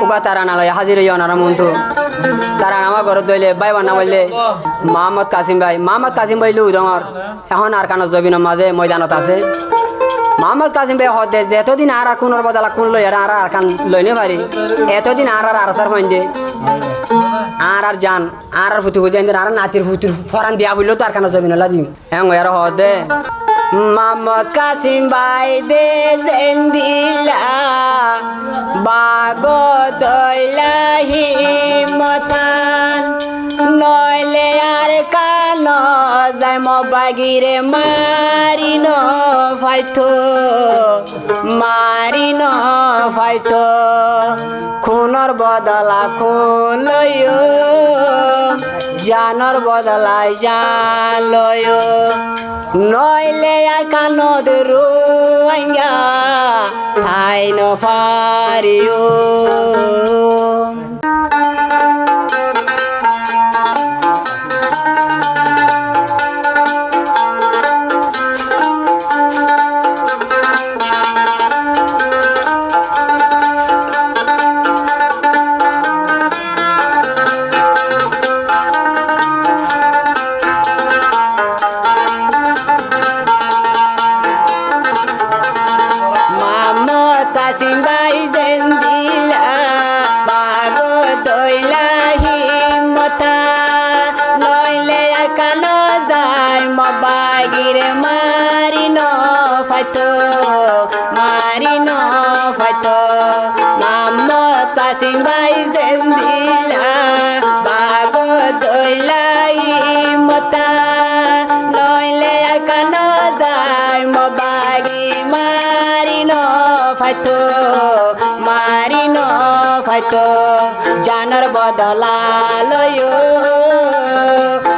উকা তারা নালয় হাজির হইয়া ওনারা মন্তু তারা আমার ঘরত দইলে ভাই বান্না বললে মোহাম্মদ কাসিম ভাই লু ডঙর এখন আর কানত জবিনের মাঝে ময়দানত আছে মোহাম্মদ কাসিম ভাই হদে যে এতদিন আর কোনোর বদলা কোন লই আর কান লইনে পারি এতদিন আর আসার মাইন্দে আর জান আর ফুটু বুঝাই আর নাতির ফুতুর ফরান দিয়া বললো তো আর কানত জবিন লাজিম হ্যাঁ আর হদে মোহাম্মদ কাসিম ভাই দে জেন্দিলা বাগো দইলাহি মতান নইলে আর কান যায় মবাগিরে মারিন ফাইতো খুনর বদলা খুন লইও জানর বদলাই জান লইও নইলে আর কানত রুয়াঙ্গা ঠাই নফারিও কাসিম ভাই জেন্দিলা বাগো দইলাহি মতা নইলে আর কানো যায় মবাগিরে মারিন ফাইতো মোহাম্মদ কাসিম ভাই জেন্দিলা বাগো দইলাহি মতা নইলে আর কানো যায় মবাগি মারিন ফাইতো জানর বদলা লয়ো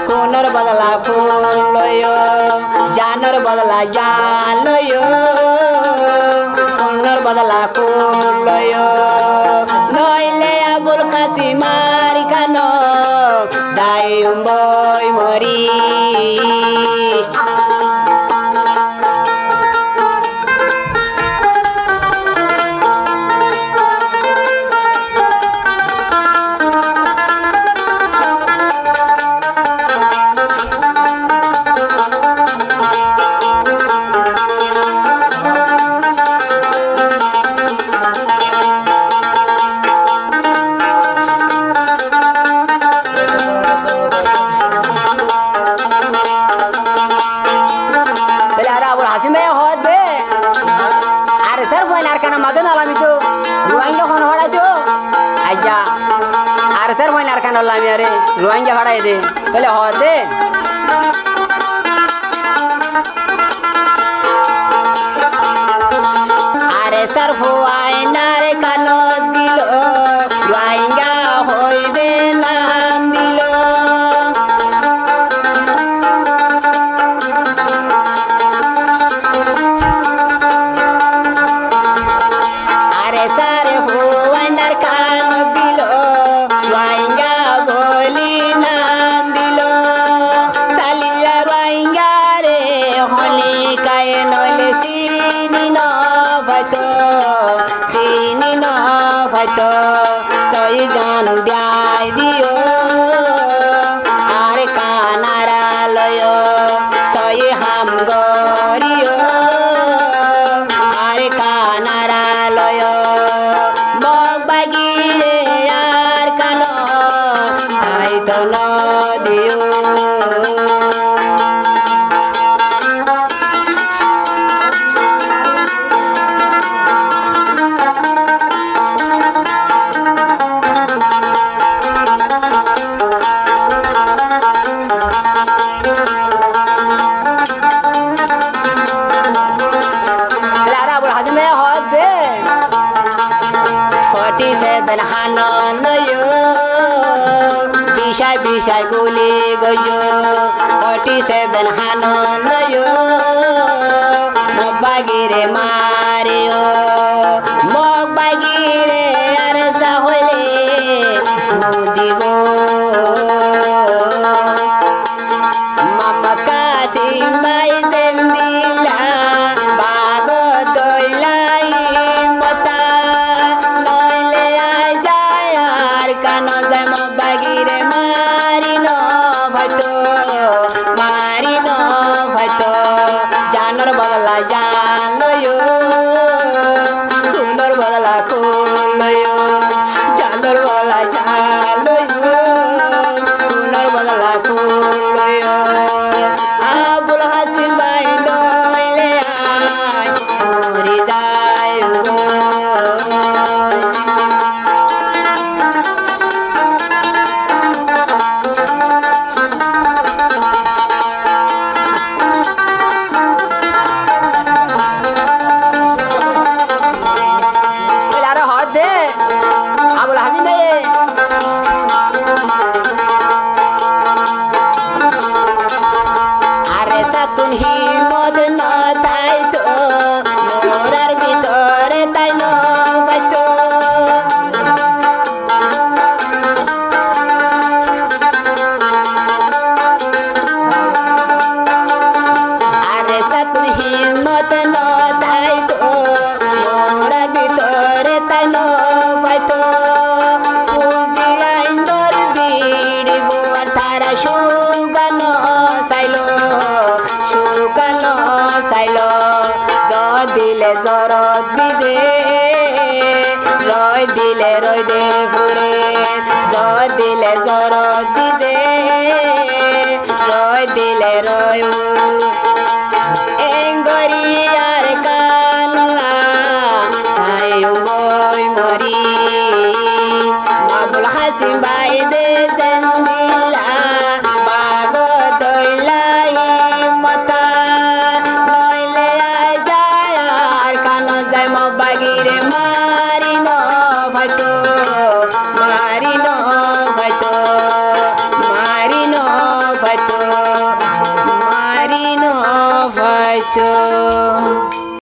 খুনর বদলা খুন লয়ো জানর বদলা জান লয়ো খুনর বদলা খুন লয়ো নইলে আবুল কাসিমার কান দাই বই মরি রোহিঙ্গা ভাড়াই দে তাহলে হদে আরে স্যার ফুয়াইনার কানত দিল রোহিঙ্গা হইবে নাম দিল আরে স্যার ফুয়াইনার কানত দিল রোহিঙ্গা বলি নাম দিল চালিয়া রোহিঙ্গা রে হলি কায়ে নইলে চিনি ন ফাইতো তই গান দিয়াই দিও আর কানারা লয় তই হাম গরিও আর কানারা লয় বাগিরে আর কান আইতো ন দিও বিষয় গুলি গজো 47 হানন মগবাগিরে মারিও মগবাগিরে আর সাহলে দিব মামা কাসিম ভাই জেন্দিলা বাগ দইলাই মতা নইলে আজা রইদে ফুরে জয় দিলে জরদ দিদে রয় দিলে রয় এঙ্গরিয়ার কানলা আয়ু বই মরি আবুল হাসিম ভাই দে জন্দিলা বাগ দইলাই মতা নইলে যায় আর কান যায় মবাগিরে মারি ন ভাইতো মারি ন ভাইতো মারি ন ভাইতো মারি ন ভাইতো